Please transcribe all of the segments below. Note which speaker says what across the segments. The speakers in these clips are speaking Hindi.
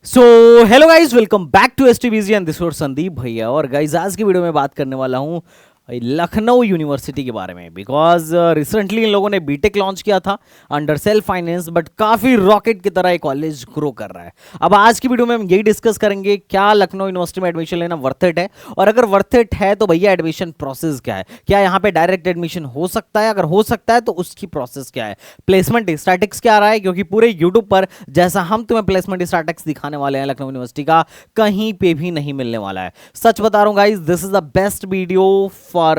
Speaker 1: So hello guys, welcome back to STBG and this is Sandeep भैया। और गाइज आज की वीडियो में बात करने वाला हूँ लखनऊ यूनिवर्सिटी के बारे में। बिकॉज रिसेंटली इन लोगों ने बीटेक लॉन्च किया था अंडर सेल्फ फाइनेंस, बट काफ़ी रॉकेट की तरह ये कॉलेज ग्रो कर रहा है। अब आज की वीडियो में हम यही डिस्कस करेंगे, क्या लखनऊ यूनिवर्सिटी में एडमिशन लेना वर्थ इट है, और अगर वर्थ इट है तो भैया एडमिशन प्रोसेस क्या है, क्या यहाँ पे डायरेक्ट एडमिशन हो सकता है, अगर हो सकता है तो उसकी प्रोसेस क्या है, प्लेसमेंट स्टैटिक्स क्या रहा है, क्योंकि पूरे यूट्यूब पर जैसा हम तुम्हें प्लेसमेंट स्टैटिक्स दिखाने वाले हैं लखनऊ यूनिवर्सिटी का, कहीं पे भी नहीं मिलने वाला है। सच बता रहा हूँ guys, this is the best video for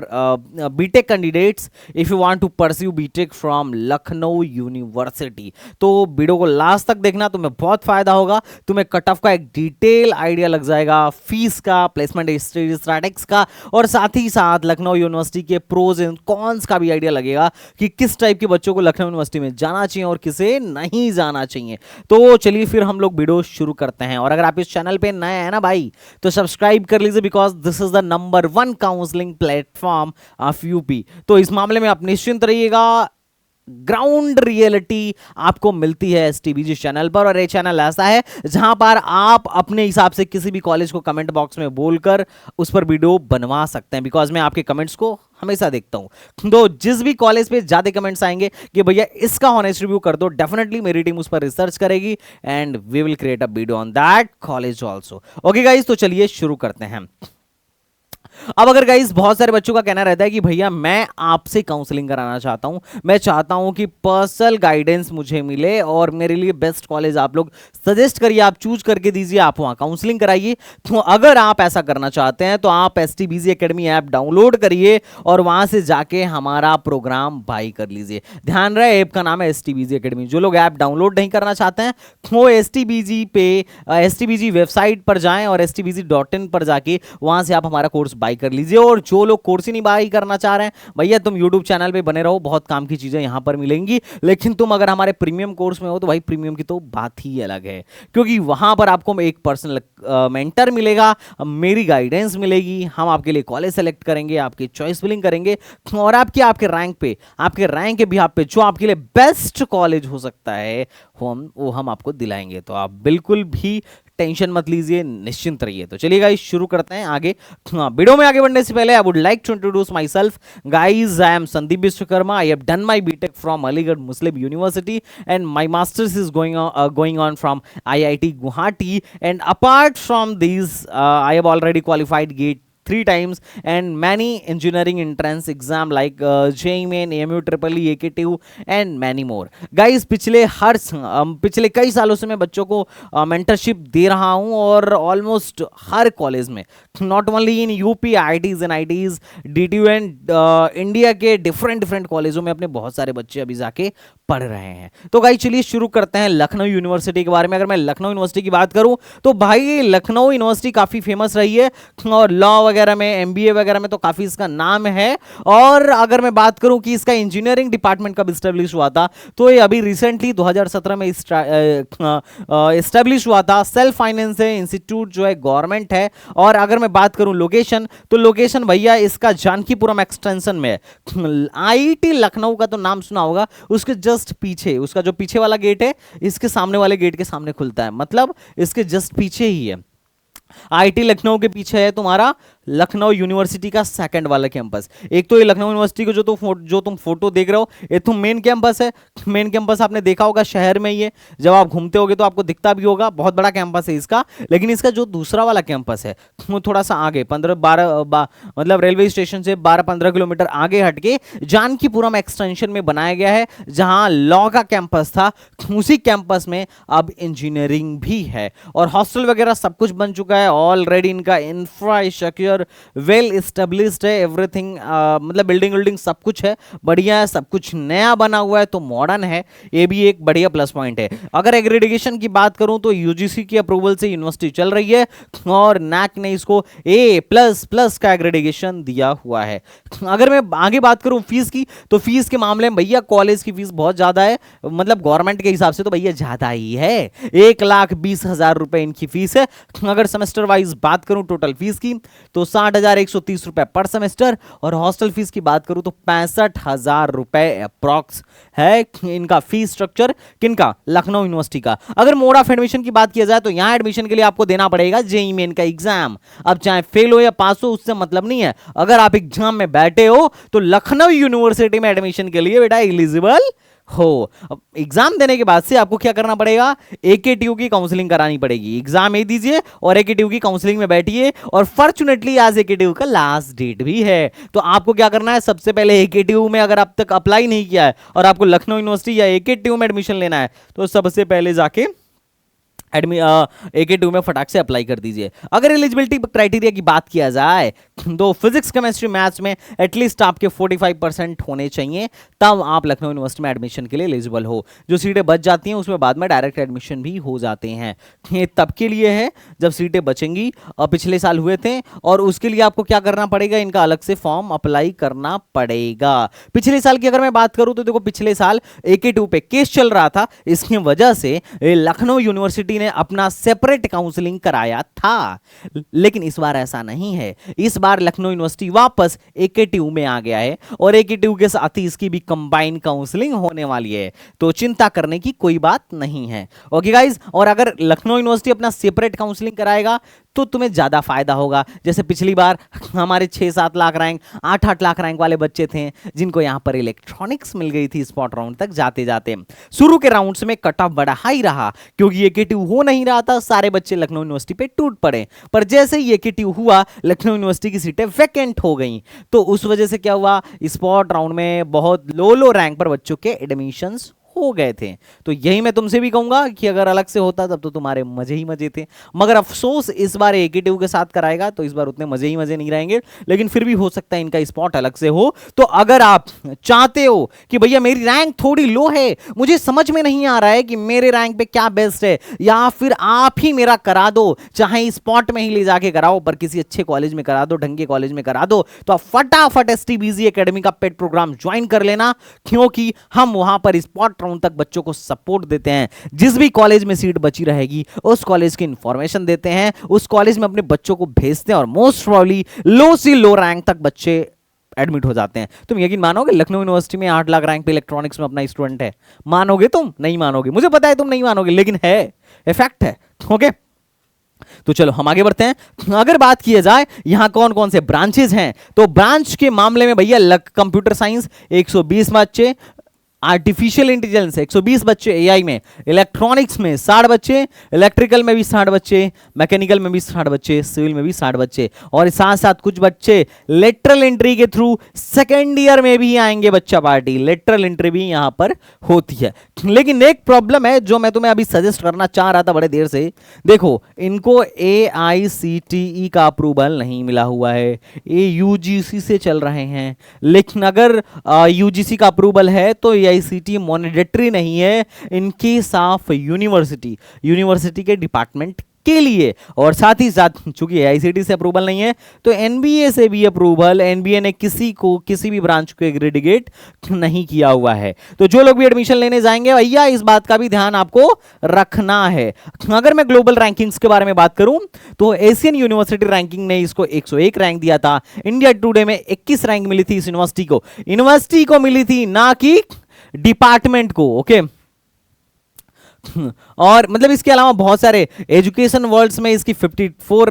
Speaker 1: BTech candidates if you want to pursue BTech from Lucknow University। तो वीडियो को लास्ट तक देखना, तुम्हें बहुत फायदा होगा। तुम्हें कट ऑफ का एक डिटेल आइडिया लग जाएगा, फीस का, प्लेसमेंट स्टैटिक्स का, और साथ ही साथ लखनऊ यूनिवर्सिटी के प्रोज एंड कॉन्स का भी आइडिया लगेगा कि किस टाइप के बच्चों को लखनऊ यूनिवर्सिटी में जाना चाहिए और किसे नहीं जाना चाहिए। तो चलिए फिर हम लोग वीडियो शुरू करते हैं। और अगर आप इस चैनल पे नए हैं ना भाई, तो सब्सक्राइब कर लीजिए, because this is the number 1 counselling platform of UP. तो इस मामले में आप निश्चिंत रहिएगा, ग्राउंड रियलिटी आपको मिलती है एसटीबीजी चैनल पर। और ये चैनल ऐसा है जहां पर आप अपने हिसाब से किसी भी कॉलेज को कमेंट बॉक्स में बोलकर उस पर वीडियो बनवा सकते हैं, बिकॉज मैं आपके कमेंट्स को हमेशा देखता हूं। तो जिस भी कॉलेज पे ज्यादा कमेंट्स आएंगे कि भैया इसका ऑनेस्ट रिव्यू कर दो, डेफिनेटली मेरी टीम उस पर रिसर्च करेगी and we will create a video on that college also. Okay guys, तो चलिए शुरू करते हैं। अब अगर गाइस बहुत सारे बच्चों का कहना रहता है कि भैया मैं आपसे काउंसलिंग कराना चाहता हूं, मैं चाहता हूं कि पर्सनल गाइडेंस मुझे मिले और मेरे लिए बेस्ट कॉलेज आप लोग सजेस्ट करिए, आप चूज करके दीजिए, आप वहां काउंसलिंग कराइए। तो अगर आप ऐसा करना चाहते हैं तो आप एसटीबीजी एकेडमी ऐप डाउनलोड करिए और वहां से जाके हमारा प्रोग्राम बाई कर लीजिए। ध्यान रहे, ऐप का नाम है एसटीबीजी एकेडमी। जो लोग ऐप डाउनलोड नहीं करना चाहते हैं वो एसटीबीजी पे एसटीबीजी वेबसाइट पर जाएं और stbg.in पर जाके वहां से आप हमारा कोर्स बाई कर लीजिए। और जो लोग कोर्स ही नहीं बाई करना चाह रहे हैं, भैया तुम YouTube चैनल पे बने रहो, बहुत काम की चीजें यहां पर मिलेंगी। लेकिन तुम अगर हमारे प्रीमियम कोर्स में हो तो भाई प्रीमियम की तो बात ही अलग है, क्योंकि वहां पर आपको एक पर्सनल मेंटर मिलेगा, मेरी गाइडेंस मिलेगी, हम आपके लिए कॉलेज सेलेक्ट करेंगे, आपकी चॉइस फिलिंग करेंगे और आपके रैंक पे, आपके रैंक के बिहाफ पे जो आपके लिए बेस्ट कॉलेज हो सकता है वो हम आपको दिलाएंगे। तो आप बिल्कुल भी टेंशन मत लीजिए, निश्चिंत रहिए। तो चलिए गाइस शुरू करते हैं आगे। वीडियो में आगे बढ़ने से पहले I would like to introduce myself. Guys, I am Sandeep Vishwakarma. I have done my BTech from Aligarh Muslim University and my masters is going on from IIT Guwahati। And apart from these, I have already qualified GATE 3 times and many engineering entrance exam like JEE Main, AMU EEE, AKTU and many more. Guys, पिछले कई सालों से मैं बच्चों को मेंटरशिप दे रहा हूं और ऑलमोस्ट हर कॉलेज में, not only in UP, IITs and ITs, DTU and India के डिफरेंट कॉलेजों में अपने बहुत सारे बच्चे अभी जाके पढ़ रहे हैं। तो गाइस चलिए शुरू करते हैं लखनऊ यूनिवर्सिटी के बारे में। अगर मैं लखनऊ यूनिवर्सिटी की बात करूं तो भाई लखनऊ यूनिवर्सिटी काफी फेमस रही है और लॉ वगैरह में, MBA वगैरह में तो काफी इसका नाम है। और अगर मैं बात करूं कि इसका इंजीनियरिंग डिपार्टमेंट कब स्टैब्लिश हुआ था, तो ये अभी रिसेंटली 2017 में स्टैब्लिश हुआ था। सेल्फ फाइनेंस है, इंस्टीट्यूट जो है गवर्नमेंट है। और अगर मैं बात करूं लोकेशन, तो लोकेशन भैया इसका जानकीपुरम एक्सटेंशन में है। IIT लखनऊ का तो नाम सुना होगा, उसके जस्ट पीछे, उसका जो पीछे वाला गेट है इसके सामने वाले गेट के सामने खुलता है, मतलब इसके जस्ट पीछे ही है। IIT लखनऊ के पीछे है तुम्हारा लखनऊ यूनिवर्सिटी का सेकंड वाला कैंपस। एक तो ये लखनऊ यूनिवर्सिटी को जो तुम फोटो देख रहे हो, ये तो मेन कैंपस है। मेन कैंपस आपने देखा होगा शहर में ही है, जब आप घूमते होगे तो आपको दिखता भी होगा, बहुत बड़ा कैंपस है इसका। लेकिन इसका जो दूसरा वाला कैंपस है वो थोड़ा सा आगे 15-12 मतलब रेलवे स्टेशन से 12-15 किलोमीटर आगे हटके जानकीपुरम एक्सटेंशन में बनाया गया है, जहां लॉ का कैंपस था उसी कैंपस में अब इंजीनियरिंग भी है और हॉस्टल वगैरह सब कुछ बन चुका है ऑलरेडी। इनका इंफ्रास्ट्रक्चर वेल एस्टेब्लिश्ड है, एवरीथिंग, मतलब बिल्डिंग सब कुछ है, बढ़िया है, सब कुछ नया बना हुआ है, तो मॉडर्न है, ये भी एक बढ़िया प्लस पॉइंट है। अगर एग्रेडिएशन की बात करूं तो UGC की अप्रूवल से यूनिवर्सिटी चल रही है और NAC ने इसको A++ का एग्रेडिएशन दिया हुआ है। अगर मैं आगे बात करूं फीस की, तो फीस के मामले में भैया कॉलेज की फीस बहुत ज्यादा है, मतलब गवर्नमेंट के हिसाब से तो भैया ज्यादा ही है। 1,20,000 रुपए इनकी फीस है। अगर सेमेस्टर वाइज बात करूं टोटल फीस की, तो तो 60,130 रुपए पर सेमेस्टर। और हॉस्टल फीस की बात करूं तो 65,000 रुपए अप्रॉक्स है इनका फीस स्ट्रक्चर। किनका? लखनऊ यूनिवर्सिटी का। अगर मोड ऑफ एडमिशन की बात किया जाए तो यहां एडमिशन के लिए आपको देना पड़ेगा जेईई मेन का एग्जाम। अब चाहे फेल हो या पास हो उससे मतलब नहीं है, अगर आप एग्जाम में बैठे हो तो लखनऊ यूनिवर्सिटी में एडमिशन के लिए बेटा एलिजिबल हो। अब एग्जाम देने के बाद से आपको क्या करना पड़ेगा? एकेटीयू की काउंसलिंग करानी पड़ेगी। एग्जाम ए दीजिए और एकेटीयू की काउंसलिंग में बैठिए। और फॉर्चुनेटली आज एकेटीयू का लास्ट डेट भी है, तो आपको क्या करना है? सबसे पहले एकेटीयू में अगर अब तक अप्लाई नहीं किया है और आपको लखनऊ यूनिवर्सिटी या एकेटीयू में एडमिशन लेना है तो सबसे पहले जाके एके टू में फटाक से अप्लाई कर दीजिए। अगर एलिजिबिलिटी क्राइटेरिया की बात किया जाए तो फिजिक्स केमिस्ट्री मैथ्स में एटलीस्ट आपके 45% होने चाहिए, तब आप लखनऊ यूनिवर्सिटी में एडमिशन के लिए एलिजिबल हो। जो सीटें बच जाती हैं उसमें बाद में डायरेक्ट एडमिशन भी हो जाते हैं। ये तब के लिए है जब सीटें बचेंगी, पिछले साल हुए थे, और उसके लिए आपको क्या करना पड़ेगा? इनका अलग से फॉर्म अप्लाई करना पड़ेगा। पिछले साल की अगर मैं बात करूं तो देखो पिछले साल एके टू पे केस चल रहा था, इसकी वजह से लखनऊ यूनिवर्सिटी ने अपना सेपरेट काउंसलिंग कराया था। लेकिन इस बार ऐसा नहीं है, इस बार लखनऊ यूनिवर्सिटी वापस एकेटीयू में आ गया है और एकेटीयू के साथ ही इसकी भी कंबाइन काउंसलिंग होने वाली है, तो चिंता करने की कोई बात नहीं है। ओके गाइस, और अगर लखनऊ यूनिवर्सिटी अपना सेपरेट काउंसलिंग कराएगा तो तुम्हें ज्यादा फायदा होगा। जैसे पिछली बार हमारे 6-7 लाख रैंक, 8-8 लाख रैंक वाले बच्चे थे जिनको यहां पर इलेक्ट्रॉनिक्स मिल गई थी स्पॉट राउंड तक जाते जाते। शुरू के राउंड्स में कट ऑफ बड़ा हाई रहा क्योंकि एकेटीयू हो नहीं रहा था, सारे बच्चे लखनऊ यूनिवर्सिटी पे टूट पड़े। पर जैसे ही एकेटीयू हुआ लखनऊ यूनिवर्सिटी की सीटें वैकेंट हो गई, तो उस वजह से क्या हुआ? स्पॉट राउंड में बहुत लो रैंक पर बच्चों के एडमिशंस हो गए थे। तो यही मैं तुमसे भी कहूंगा कि अगर अलग से होता तब तो तुम्हारे मजे ही मजे थे, मगर अफसोस इस बार एकेटीयू के साथ कराएगा तो इस बार उतने मजे ही मजे नहीं रहेंगे। लेकिन फिर भी हो सकता है इनका स्पॉट अलग से हो। तो अगर आप चाहते हो कि भैया मेरी रैंक थोड़ी लो है, मुझे समझ में नहीं आ रहा है कि मेरे रैंक पे क्या बेस्ट है, या फिर आप ही मेरा करा दो, चाहे स्पॉट में ही ले जाके कराओ पर किसी अच्छे कॉलेज में करा दो, ढंग के कॉलेज में करा दो, तो आप फटाफट एसटीबीजी एकेडमी का पेड प्रोग्राम ज्वाइन कर लेना, क्योंकि हम वहां पर स्पॉट राउंड तक बच्चों को सपोर्ट देते हैं। जिस भी कॉलेज में सीट बची रहेगी उस कॉलेज की इंफॉर्मेशन देते हैं, उस कॉलेज में अपने बच्चों को भेजते हैं और मोस्ट प्रोबेबली लो से लो रैंक तक बच्चे एडमिट हो जाते हैं। तुम यकीन मानोगे लखनऊ यूनिवर्सिटी में 8 लाख रैंक पे इलेक्ट्रॉनिक्स में अपना स्टूडेंट है? मानोगे? तुम नहीं मानोगे, मुझे पता है तुम नहीं मानोगे, लेकिन है, फैक्ट है। ओके, तो चलो हम आगे बढ़ते हैं। अगर बात किया जाए यहां कौन कौन से ब्रांचेस हैं, तो ब्रांच के मामले में भैया कंप्यूटर साइंस 120 बच्चे, आर्टिफिशियल इंटेलिजेंस 120 बच्चे, एआई में, इलेक्ट्रॉनिक्स में 60 बच्चे, इलेक्ट्रिकल में भी 60 बच्चे, मैकेनिकल में भी 60 बच्चे, सिविल में भी 60 बच्चे, और साथ साथ कुछ बच्चे लेटरल एंट्री के थ्रू सेकेंड ईयर में भी आएंगे बच्चा पार्टी। लेटरल एंट्री भी यहां पर होती है। लेकिन एक प्रॉब्लम है जो मैं तुम्हें अभी सजेस्ट करना चाह रहा था बड़े देर से। देखो, इनको AICTE का अप्रूवल नहीं मिला हुआ है, ये यूजीसी से चल रहे हैं। लेकिन अगर यूजीसी का अप्रूवल है तो AICTE मॉनिटरी नहीं है, इनकी साफ यूनिवर्सिटी के डिपार्टमेंट के लिए। और साथ ही साथ चूंकि AICTE से अप्रूवल नहीं है तो NBA से भी अप्रूवल, NBA ने किसी भी ब्रांच को एग्रीगेट नहीं किया हुआ है। तो जो लोग भी एडमिशन लेने जाएंगे भैया इस बात का भी ध्यान आपको रखना है। अगर मैं ग्लोबल रैंकिंग्स के बारे में बात करूं तो एशियन यूनिवर्सिटी रैंकिंग ने इसको 101 रैंक दिया था। इंडिया टुडे में 21 रैंक मिली थी इस यूनिवर्सिटी को मिली थी, ना कि डिपार्टमेंट को। ओके, और मतलब इसके अलावा बहुत सारे एजुकेशन वर्ल्ड्स में इसकी 54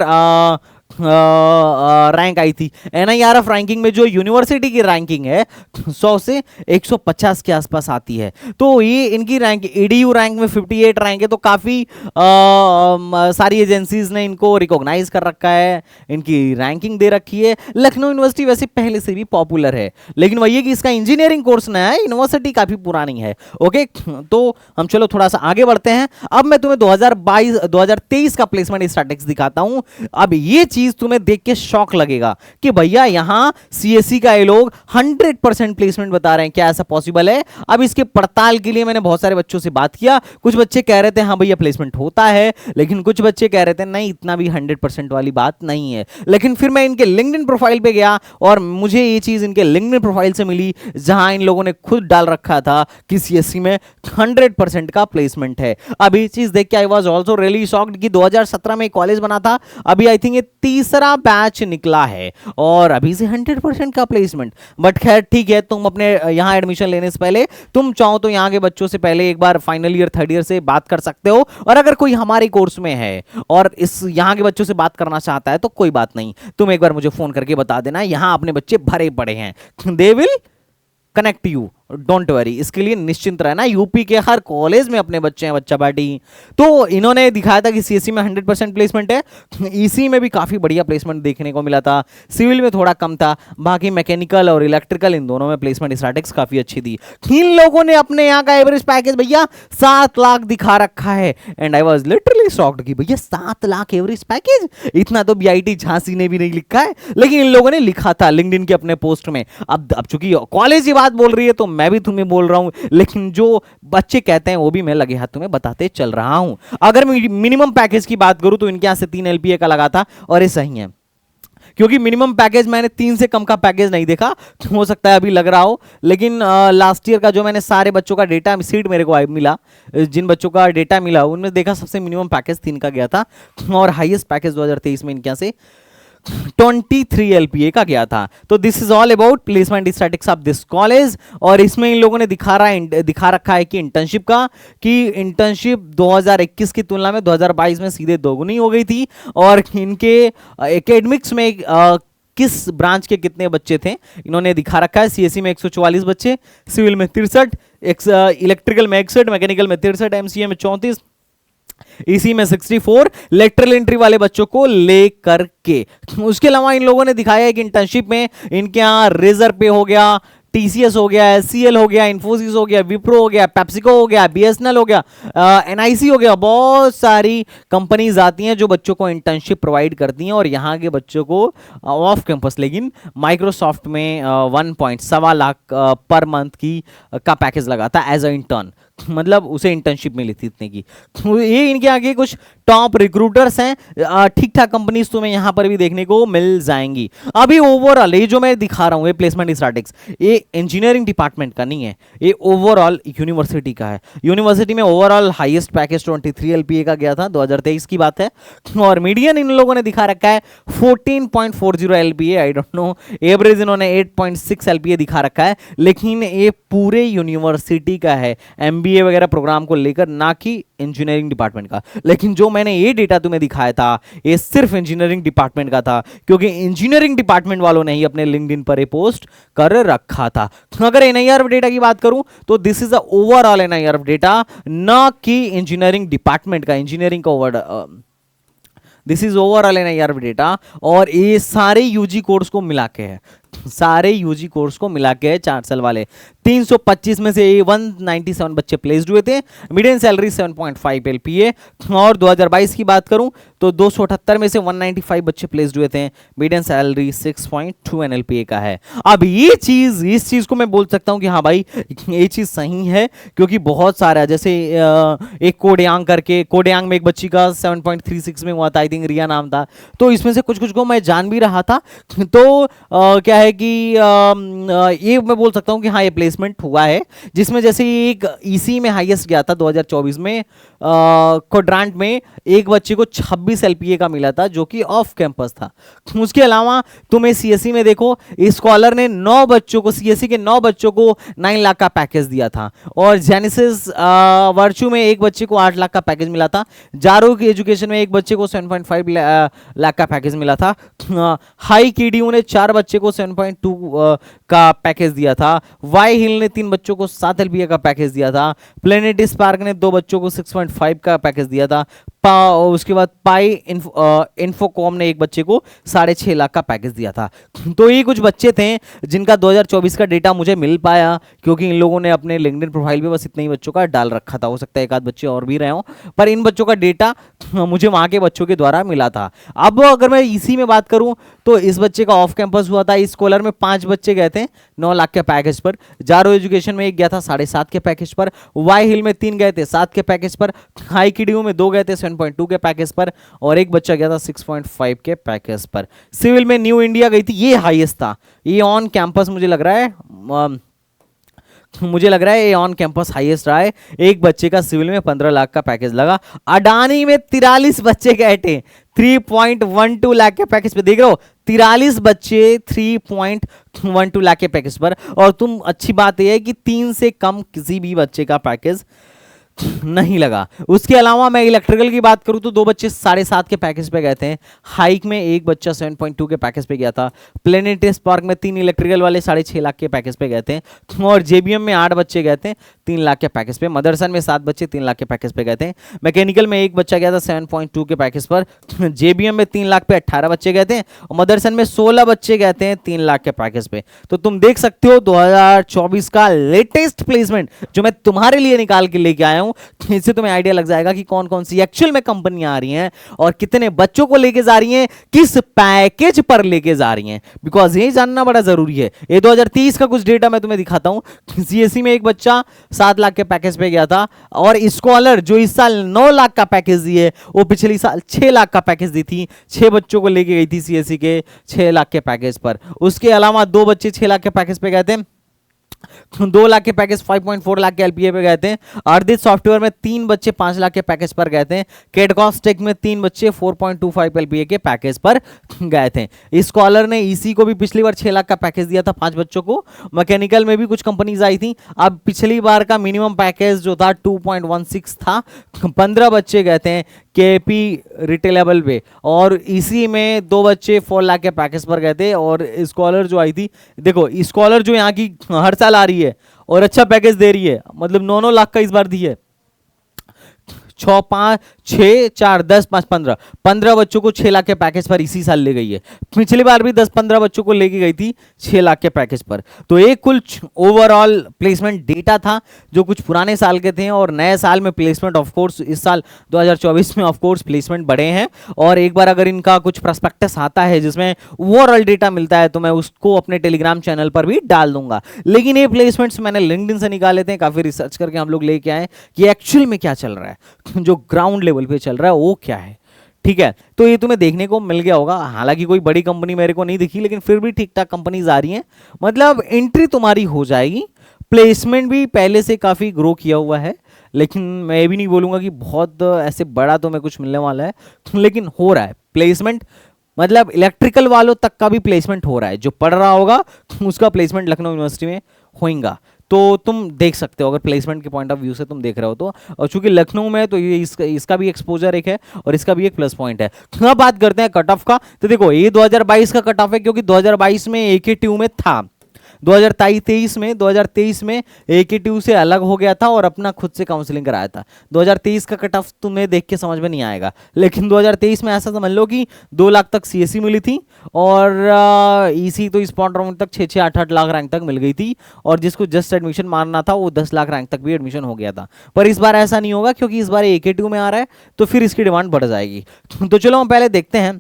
Speaker 1: रैंक आई थी। NIRF रैंकिंग में जो यूनिवर्सिटी की रैंकिंग है 100 से 150 के आसपास आती है। तो ये इनकी रैंक, EDU रैंक में 58 रैंक है, तो काफी सारी एजेंसीज ने इनको रिकॉग्नाइज कर रखा है, इनकी रैंकिंग दे रखी है। लखनऊ यूनिवर्सिटी वैसे पहले से भी पॉपुलर है, लेकिन वही है कि इसका इंजीनियरिंग कोर्स नया है, यूनिवर्सिटी काफी पुरानी है। ओके, तो हम चलो थोड़ा सा आगे बढ़ते हैं। अब मैं तुम्हें 2023 का प्लेसमेंट स्टैटिस्टिक्स दिखाता हूं। अब ये चीज तुम्हें देख के शॉक लगेगा कि भैया यहां CSE का ये लोग 100% प्लेसमेंट बता रहे हैं। क्या ऐसा पॉसिबल है? अब इसके पड़ताल के लिए मैंने बहुत सारे बच्चों से बात किया। कुछ बच्चे कह रहे थे हाँ भैया प्लेसमेंट होता है, लेकिन कुछ बच्चे कह रहे थे नहीं, इतना भी 100% वाली बात नहीं है। लेकिन फिर मैं इनके लिंक्डइन प्रोफाइल पे गया और मुझे ये चीज इनके लिंक्डइन प्रोफाइल से मिली जहां इन लोगों ने खुद डाल रखा था कि CSE में 100% का प्लेसमेंट है। अब ये चीज देख के I was also really shocked कि 2017 में कॉलेज बना था, अभी आई थिंक ये तीसरा बैच निकला है और अभी से 100% का प्लेसमेंट। बट खैर ठीक है, तुम अपने यहाँ एडमिशन लेने से पहले तुम चाहो तो यहाँ के बच्चों से पहले एक बार फाइनल ईयर थर्ड ईयर से बात कर सकते हो, और अगर कोई हमारे कोर्स में है और इस यहाँ के बच्चों से बात करना चाहता है तो कोई बात नहीं, तुम एक बार मुझे फोन करके बता देना, यहाँ अपने बच्चे भरे पड़े हैं, they will connect you, don't worry. इसके लिए निश्चिंत रहना, यूपी के हर कॉलेज में अपने बच्चे हैं बच्चा पार्टी। तो इन्होंने दिखाया था कि सीएससी में 100% प्लेसमेंट है, ईसी में भी काफी बढ़िया प्लेसमेंट देखने को मिला था, सिविल में थोड़ा कम था, बाकी मैकेनिकल और इलेक्ट्रिकल इन दोनों में प्लेसमेंट स्टैटिस्टिक्स काफी अच्छी थी। इन लोगों ने अपने यहाँ का एवरेज पैकेज भैया 7 लाख दिखा रखा है, and I was literally shocked कि भैया 7 लाख एवरेज पैकेज, इतना तो बीआईटी झांसी ने भी नहीं लिखा है, लेकिन इन लोगों ने लिखा था लिंक्डइन के अपने पोस्ट में। अब चूंकि कॉलेज की बात बोल रही है तो मैं भी तुम्हें बोल रहा हूं, लेकिन जो बच्चे कहते हैं वो भी मैं लगे हाथ तुम्हें बताते चल रहा हूं। अगर मिनिमम पैकेज की बात करूं तो इनके यहां से 3 एलपीए का लगा था, और ये सही है क्योंकि मिनिमम पैकेज मैंने 3 से कम का पैकेज नहीं देखा, हो सकता है अभी लग रहा हो, लेकिन लास्ट ईयर का जो मैंने सारे बच्चों का डेटा सीट मेरे को मिला, जिन बच्चों का डेटा मिला उनमें देखा सबसे मिनिमम पैकेज 3 का गया था, और हाईएस्ट पैकेज 2023 में इनके यहाँ से 23 एलपीए का गया था। तो this is all about placement statistics of this college. और इसमें इन लोगों ने दिखा रखा है कि इंटर्नशिप का, कि इंटर्नशिप 2021 की तुलना में 2022 में सीधे दोगुनी हो गई थी, और इनके एकेडमिक्स में किस ब्रांच के कितने बच्चे थे इन्होंने दिखा रखा है। सीएससी में 144 बच्चे, सिविल में 63, इलेक्ट्रिकल में 61, मैकेनिकल में 63, एमसीए में 34, इसी में 64, लेटरल एंट्री वाले बच्चों को लेकर के। उसके अलावा इन लोगों ने दिखाया है कि इंटर्नशिप में इनके यहाँ रेजर पे हो गया, टीसीएस हो गया, एचसीएल हो गया, इन्फोसिस हो गया, विप्रो हो गया, पेप्सिको हो गया, बीएसएनएल हो गया, एनआईसी हो गया, बहुत सारी कंपनीज आती हैं जो बच्चों को इंटर्नशिप प्रोवाइड करती हैं, और यहाँ के बच्चों को ऑफ कैंपस, लेकिन माइक्रोसॉफ्ट में 1.7 लाख पर मंथ की का पैकेज लगा था एज अ इंटर्न, मतलब उसे इंटर्नशिप मिली थी इतने की। ये इनके आगे कुछ टॉप रिक्रूटर्स हैं, ठीक ठाक कंपनीज तुम्हें यहां पर भी देखने को मिल जाएंगी। अभी ओवरऑल ये जो मैं दिखा रहा हूं ये प्लेसमेंट स्टैटिस्टिक्स, ये इंजीनियरिंग डिपार्टमेंट का नहीं है, ये ओवरऑल यूनिवर्सिटी का है। यूनिवर्सिटी में ओवरऑल हाईएस्ट पैकेज 23 एलपीए का गया था, 2023 की बात है, और मीडियन इन लोगों ने दिखा रखा है 14.40 LPA. I don't know, average इन्होंने 8.6 एलपीए दिखा रखा है, लेकिन ये पूरे यूनिवर्सिटी का है, एमबीए वगैरह प्रोग्राम को लेकर, ना कि इंजीनियरिंग डिपार्टमेंट का। लेकिन जो मैंने ये डेटा तुम्हें दिखाया था ये सिर्फ इंजीनियरिंग डिपार्टमेंट का था, क्योंकि इंजीनियरिंग डिपार्टमेंट वालों ने ही अपने लिंक्डइन पर ये पोस्ट कर रखा था। अगर एनआईआर डेटा की बात करूं तो this is the overall NIR data, ना कि इंजीनियरिंग डिपार्टमेंट का, इंजीनियरिंग का this is overall NIR data, और ये सारे यूजी कोर्स को मिला के है, सारे यूजी कोर्स को मिला के 4 साल वाले। 325 में से 197 बच्चे प्लेस्ड हुए थे, मीडियन सैलरी 7.5 एलपीए, और 2022 की बात करूं तो 278 में से 195 बच्चे प्लेस्ड हुए थे, मीडियन सैलरी 6.2 एलपीए का है। अब ये चीज, इस चीज को मैं बोल सकता हूं कि हाँ भाई ये चीज सही है, क्योंकि बहुत सारा, जैसे एक कोडयांग करके, कोडयांग में एक बच्ची का 7.36 में हुआ था, आई थिंक रिया नाम था, तो इसमें से कुछ कुछ को मैं जान भी रहा था। तो क्या है कि ये मैं बोल सकता हूं कि हाँ ये प्लेसमेंट हुआ है, जिसमें जैसे एक ईसी में हाईएस्ट गया था 2024 में, क्वाड्रेंट में एक बच्चे को 26 एलपीए का मिला था, जो कि ऑफ कैंपस था। उसके अलावा तुम्हें सीएससी में देखो, स्कॉलर ने 9 बच्चों को, सीएससी के 9 बच्चों को 9 लाख का पैकेज दिया था, और जेनेसिस वर्चू में एक बच्चे को 8 लाख का पैकेज मिला था, जारो की एजुकेशन में एक बच्चे को 7.5 लाख का पैकेज मिला था, हाई कीडीयू ने 4 बच्चे को 7.2 का पैकेज दिया था, वाई हिल ने 3 बच्चों को 7 एलपीए का पैकेज दिया था, प्लेनेट स्पार्क ने 2 बच्चों को 6.5 का पैकेज दिया था, उसके बाद पाई इन्फोकॉम ने एक बच्चे को 6.5 लाख का पैकेज दिया था। तो ये कुछ बच्चे थे जिनका 2024 का डेटा मुझे मिल पाया, क्योंकि इन लोगों ने अपने लिंक्डइन प्रोफाइल पे बस इतने ही बच्चों का डाल रखा था, हो सकता है एक आध बच्चे और भी रहे हों, पर इन बच्चों का डेटा मुझे वहां के बच्चों के द्वारा मिला था। अब अगर मैं इसी में बात करूं तो इस बच्चे का ऑफ कैंपस हुआ था, इस स्कॉलर में 5 बच्चे गए थे 9 लाख के पैकेज पर, जारो एजुकेशन में एक गया था 7.5 के पैकेज पर, वाई हिल में 3 गए थे 7 के पैकेज पर, हाई किडियो में 2 गए थे 7.2 के पैकेज पर, और एक बच्चा गया था 6.5 के पैकेज पर। सिविल में न्यू इंडिया गई थी, ये हाईएस्ट था, ये ऑन कैंपस मुझे लग रहा है ये ऑन कैंपस हाईएस्ट रहा है। एक बच्चे का सिविल में 15 लाख का पैकेज लगा। अडानी में 43 बच्चे गए थे 3.12 लाख के पैकेज पे, देख रहे हो 43 बच्चे 3.12 लाख के पैकेज पर। और तुम, अच्छी बात यह है कि 3 से कम किसी भी बच्चे का पैकेज नहीं लगा। उसके अलावा मैं इलेक्ट्रिकल की बात करूं तो 2 बच्चे 7.5 के पैकेज पे गए थे। हाइक में 1 बच्चा 7.2 के पैकेज पे गया था। प्लेनेटरी स्पार्क में 3 इलेक्ट्रिकल वाले 6.5 लाख के पैकेज पे गए थे। और जेबीएम में 8 बच्चे गए थे 3 लाख के पैकेज पे। मदरसन में 7 बच्चे 3 लाख के पैकेज पे गए थे। मैकेनिकल में 1 बच्चा गया था 7.2 के पैकेज पर। जेबीएम में 3 लाख पे 18 बच्चे गए थे। और मदरसन में 16 बच्चे गए थे 3 लाख के पैकेज पे। तो तुम देख सकते हो 2024 का लेटेस्ट प्लेसमेंट जो मैं तुम्हारे लिए निकाल के लेके आया हूं, इससे तुम्हें आइडिया लग जाएगा कि कौन कौन सी एक्चुअल में कंपनियां आ रही हैं और कितने बच्चों को लेके जा रही हैं, किस पैकेज पर लेके जा रही हैं। बिकॉज ये जानना बड़ा जरूरी है। ये 2023 का कुछ डेटा मैं तुम्हें दिखाता हूं। सीएससी में एक बच्चा 7 लाख के पैकेज पे गया था। और स्कॉलर जो इस साल 9 लाख का पैकेज दिए, वो पिछले साल 6 लाख का पैकेज दी थी। 6 बच्चों को लेके गई थी सीएससी के 6 लाख के पैकेज पर। उसके अलावा 2 बच्चे 6 लाख के पैकेज पे गए थे। 2 लाख के पैकेज 5.4 लाख के एलपीए पे गए थे। अर्दित सॉफ्टवेयर में 3 बच्चे 5 लाख के पैकेज पर गए थे। केडकॉस्टेक में 3 बच्चे 4.25 एलपीए के पैकेज पर गए थे। स्कॉलर ने ईसी को भी पिछली बार 6 लाख का पैकेज दिया था 5 बच्चों को। मैकेनिकल में भी कुछ कंपनीज आई थी। अब पिछली बार का मिनिमम पैकेज जो था 2.16 था। 15 बच्चे गए थे केपी रिटेलेबल पे। और इसी में 2 बच्चे 4 लाख के पैकेज पर गए थे। और स्कॉलर जो आई थी, देखो स्कॉलर जो यहाँ की हर साल आ रही है और अच्छा पैकेज दे रही है, मतलब 9 लाख का इस बार दी है। 6 5 6 4 10 5 15 बच्चों को 6 लाख के पैकेज पर इसी साल ले गई है। पिछली बार भी 10-15 बच्चों को लेके गई थी 6 लाख के पैकेज पर। तो एक कुल ओवरऑल प्लेसमेंट डेटा था जो कुछ पुराने साल के थे। और नए साल में प्लेसमेंट ऑफ कोर्स इस साल 2024 में ऑफ कोर्स प्लेसमेंट बढ़े हैं। और एक बार अगर इनका कुछ प्रॉस्पेक्टस आता है जिसमें ओवरऑल डेटा मिलता है तो मैं उसको अपने टेलीग्राम चैनल पर भी डाल दूंगा। लेकिन ये प्लेसमेंट्स मैंने लिंक्डइन से निकाले थे, काफी रिसर्च करके हम लोग लेके आए कि एक्चुअल में क्या चल रहा है, जो ग्राउंड लेवल पे चल रहा है वो क्या है। ठीक है, तो ये तुम्हें देखने को मिल गया होगा। हालांकि कोई बड़ी कंपनी मेरे को नहीं दिखी, लेकिन फिर भी ठीक ठाक कंपनीज आ रही हैं। मतलब एंट्री तुम्हारी हो जाएगी। प्लेसमेंट भी पहले से काफी ग्रो किया हुआ है, लेकिन मैं ये भी नहीं बोलूंगा कि बहुत ऐसे बड़ा तुम्हें कुछ मिलने वाला है, लेकिन हो रहा है प्लेसमेंट। मतलब इलेक्ट्रिकल वालों तक का भी प्लेसमेंट हो रहा है। जो पढ़ रहा होगा उसका प्लेसमेंट लखनऊ यूनिवर्सिटी में होगा। तो तुम देख सकते हो अगर प्लेसमेंट के पॉइंट ऑफ व्यू से तुम देख रहे हो तो। और चूंकि लखनऊ में तो ये इसका भी एक्सपोजर एक है और इसका भी एक प्लस पॉइंट है। अब बात करते हैं कट ऑफ का। तो देखो ये 2022 का कट ऑफ है, क्योंकि 2022 में AKTU में था। 2023 में AKTU से अलग हो गया था और अपना खुद से काउंसलिंग कराया था। 2023 का कट ऑफ तुम्हें देख के समझ में नहीं आएगा, लेकिन 2023 में ऐसा समझ लो कि 2 लाख तक CSE मिली थी और EC तो स्पॉट राउंड तक 6-6 8-8 लाख रैंक तक मिल गई थी। और जिसको जस्ट एडमिशन मारना था वो 10 लाख रैंक तक भी एडमिशन हो गया था। पर इस बार ऐसा नहीं होगा, क्योंकि इस बार AKTU में आ रहा है तो फिर इसकी डिमांड बढ़ जाएगी। तो चलो हम पहले देखते हैं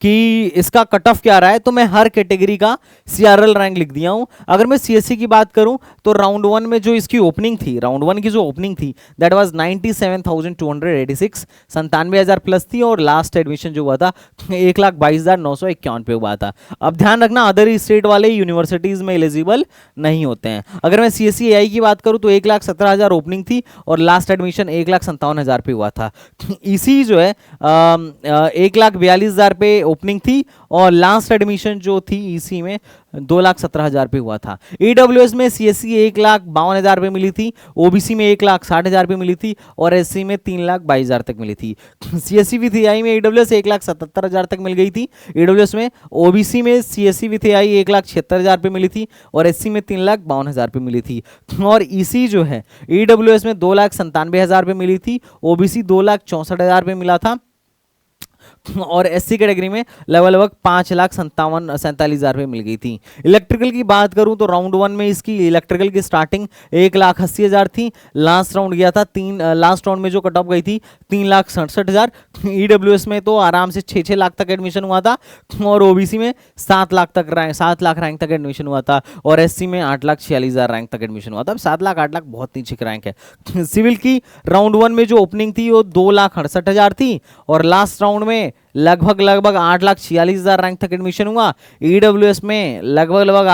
Speaker 1: कि इसका कट ऑफ क्या रहा है। तो मैं हर कैटेगरी का CRL रैंक लिख दिया हूं। अगर मैं CSE की बात करूं तो राउंड 1 में जो इसकी ओपनिंग थी, राउंड 1 की जो ओपनिंग थी दैट वाज 97,286, 97,000 प्लस थी। और लास्ट एडमिशन जो हुआ था 1,22,951 पे हुआ था। अब ध्यान रखना अदर स्टेट वाले यूनिवर्सिटीज में एलिजिबल नहीं होते हैं। अगर मैं CSE AI की बात करूं तो 1,17,000 ओपनिंग थी और लास्ट एडमिशन 1,57,000 पे हुआ था। EC जो है 1,42,000 पे ओपनिंग थी और लास्ट एडमिशन जो थी EC में 2,17,000 पे हुआ था। AWS में CSE 1,52,000 पे मिली थी, OBC में 1,60,000 पे मिली थी और SC में 3,22,000 तक मिली थी। CSE विथ AI में AWS 1,77,000 तक मिल गई थी AWS में। OBC में CSE विथ AI 1,76,000 पे मिली थी और SC में 3,52,000 पे मिली थी। और EC जो है AWS में 2,97,000 पे मिली थी, OBC 2,64,000 पे मिला था और SC कैटेगरी में लगभग 5,47,000 पे मिल गई थी। इलेक्ट्रिकल की बात करूं तो राउंड 1 में इसकी इलेक्ट्रिकल की स्टार्टिंग 1,80,000 थी। लास्ट राउंड गया था लास्ट राउंड में जो कट ऑफ गई थी 3,67,000। EWS में तो आराम से 6-6 लाख तक एडमिशन हुआ था और OBC में 7 लाख रैंक तक एडमिशन हुआ था और SC में 8,46,000 रैंक तक एडमिशन हुआ था। 7 लाख 8 लाख बहुत नीचे की रैंक है। सिविल की राउंड 1 में जो ओपनिंग थी वो 2,68,000 थी और लास्ट राउंड में लगभग लगभग 8,46,000 रैंक तक एडमिशन हुआ। ईडब्ल्यूएस में लगभग लगभग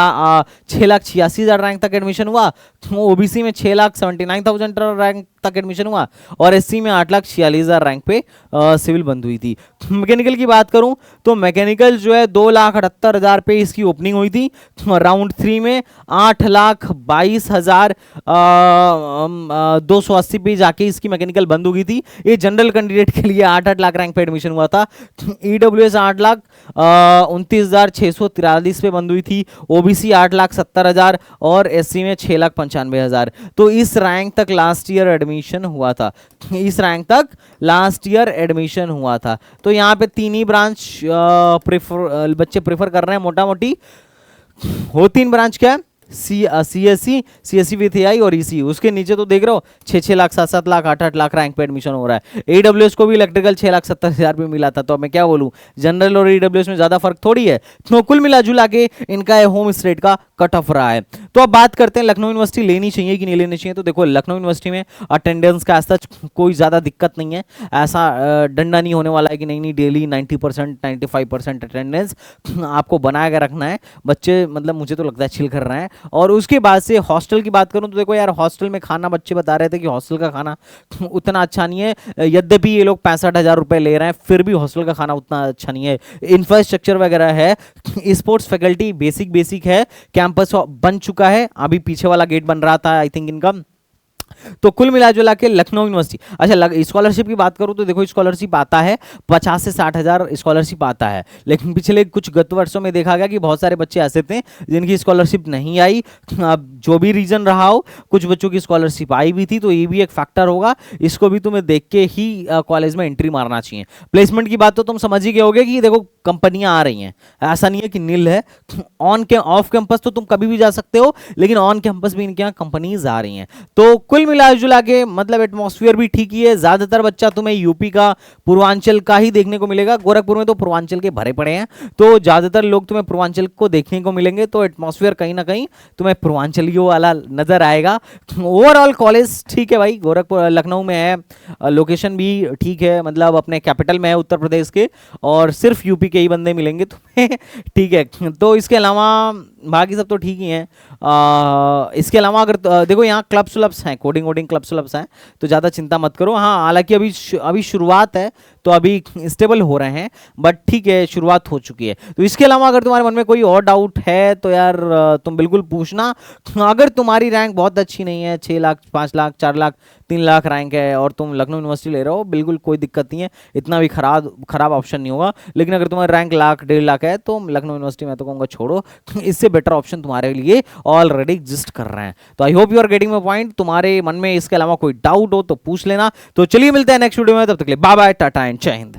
Speaker 1: 6,86,000 रैंक तक एडमिशन हुआ। ओबीसी में 6,79,000 रैंक तक एडमिशन हुआ और एससी में 8,46,000 रैंक पे सिविल बंद हुई थी। मैकेनिकल की बात करूं तो मैकेनिकल जो है 2,78,000 पे इसकी ओपनिंग हुई थी। राउंड 3 में 8,22,280 पे जाके इसकी मैकेनिकल बंद हो गई थी। ये जनरल कैंडिडेट के लिए 8-8 लाख रैंक पे एडमिशन हुआ था। ईडब्ल्यूएस 8,29,643 पे बंद हुई थी। ओबीसी 8,70,000 और एससी में 6,95,000। तो इस रैंक तक लास्ट ईयर एडमिशन हुआ था। इस रैंक तक लास्ट ईयर एडमिशन हुआ था। तो यहाँ पे तीन ही ब्रांच बच्चे प्रेफर कर रहे हैं मोटा मोटी। वो तीन ब्रांच क्या है? सीएससी विथ एआई और ईसी। उसके नीचे तो देख रहे हो 6-6 लाख 7-7 लाख 8-8 लाख रैंक पे एडमिशन हो रहा है। एडब्ल्यूएस को भी इलेक्ट्रिकल 6,70,000 पे मिला था। तो मैं क्या बोलूं, जनरल और एडब्ल्यूएस में ज्यादा फर्क थोड़ी है। तो कुल मिला जुला के इनका होम स्टेट का कट ऑफ रहा है। तो अब बात करते हैं लखनऊ यूनिवर्सिटी लेनी चाहिए कि नहीं लेनी चाहिए। तो देखो लखनऊ यूनिवर्सिटी में अटेंडेंस का ऐसा कोई ज्यादा दिक्कत नहीं है। ऐसा डंडा नहीं होने वाला है कि नहीं डेली 90% 95% अटेंडेंस आपको बना के रखना है। बच्चे मतलब मुझे तो लगता है चिल कर रहे हैं। और उसके बाद से हॉस्टल की बात करूं तो देखो यार, हॉस्टल में खाना बच्चे बता रहे थे कि हॉस्टल का खाना उतना अच्छा नहीं है। यद्यपि ये लोग 65,000 रुपए ले रहे हैं, फिर भी हॉस्टल का खाना उतना अच्छा नहीं है। इंफ्रास्ट्रक्चर वगैरह है, स्पोर्ट्स फैकल्टी बेसिक है, कैंपस बन चुका है, अभी पीछे वाला गेट बन रहा था आई थिंक इनका। तो कुल मिला जुला के लखनऊ यूनिवर्सिटी। अच्छा, स्कॉलरशिप की बात करूं तो देखो स्कॉलरशिप आता है 50 से 60,000 स्कॉलरशिप आता है। लेकिन पिछले कुछ गत वर्षों में देखा गया कि बहुत सारे बच्चे ऐसे थे जिनकी स्कॉलरशिप नहीं आई। अब जो भी रीजन रहा हो, कुछ बच्चों की स्कॉलरशिप आई भी थी, तो ये भी एक फैक्टर होगा। इसको भी तुम्हें देख के ही कॉलेज में एंट्री मारना चाहिए। प्लेसमेंट की बात तो तुम समझ ही गए होगे कि देखो कंपनियां आ रही हैं, ऐसा नहीं है कि नील है। ऑफ कैंपस तो तुम कभी भी जा सकते हो, लेकिन ऑन कैंपस भी इनके यहाँ कंपनीज आ रही हैं। तो कुल मिला जुला के मतलब एटमॉस्फेयर भी ठीक ही है। ज्यादातर बच्चा तुम्हें यूपी का, पूर्वांचल का ही देखने को मिलेगा। गोरखपुर में तो पूर्वांचल के भरे पड़े हैं, तो ज्यादातर लोग तुम्हें पूर्वांचल को देखने को मिलेंगे। तो एटमॉस्फेयर कहीं ना कहीं तुम्हें पूर्वांचलियों वाला नजर आएगा। ओवरऑल कॉलेज ठीक है भाई, गोरखपुर लखनऊ में है, लोकेशन भी ठीक है, मतलब अपने कैपिटल में है उत्तर प्रदेश के, और सिर्फ यूपी के ही बंदे मिलेंगे तुम्हें ठीक है। तो इसके अलावा बाकी सब तो ठीक ही हैं। इसके अलावा अगर देखो यहाँ क्लब क्लब्स हैं, कोडिंग वोडिंग क्लब क्लब्स हैं, तो ज़्यादा चिंता मत करो। हाँ, हालांकि अभी शुरुआत है, तो अभी स्टेबल हो रहे हैं, बट ठीक है, शुरुआत हो चुकी है। तो इसके अलावा अगर तुम्हारे मन में कोई और डाउट है तो यार तुम बिल्कुल पूछना। अगर तुम्हारी रैंक बहुत अच्छी नहीं है, 6 लाख 5 लाख 4 लाख 3 लाख रैंक है और तुम लखनऊ यूनिवर्सिटी ले रहे हो, बिल्कुल कोई दिक्कत नहीं है, इतना भी खराब ऑप्शन नहीं होगा। लेकिन अगर तुम्हारी रैंक लाख 1.5 लाख है तो लखनऊ यूनिवर्सिटी में तो कहूँगा छोड़ो, इससे बेटर ऑप्शन तुम्हारे लिए ऑलरेडी एग्जिस्ट कर रहे हैं। तो I hope you are getting my point. तुम्हारे मन में इसके अलावा कोई डाउट हो तो पूछ लेना। तो चलिए मिलते हैं नेक्स्ट वीडियो में, तब तक के लिए बाय बाय, टाटा एंड जय हिंद।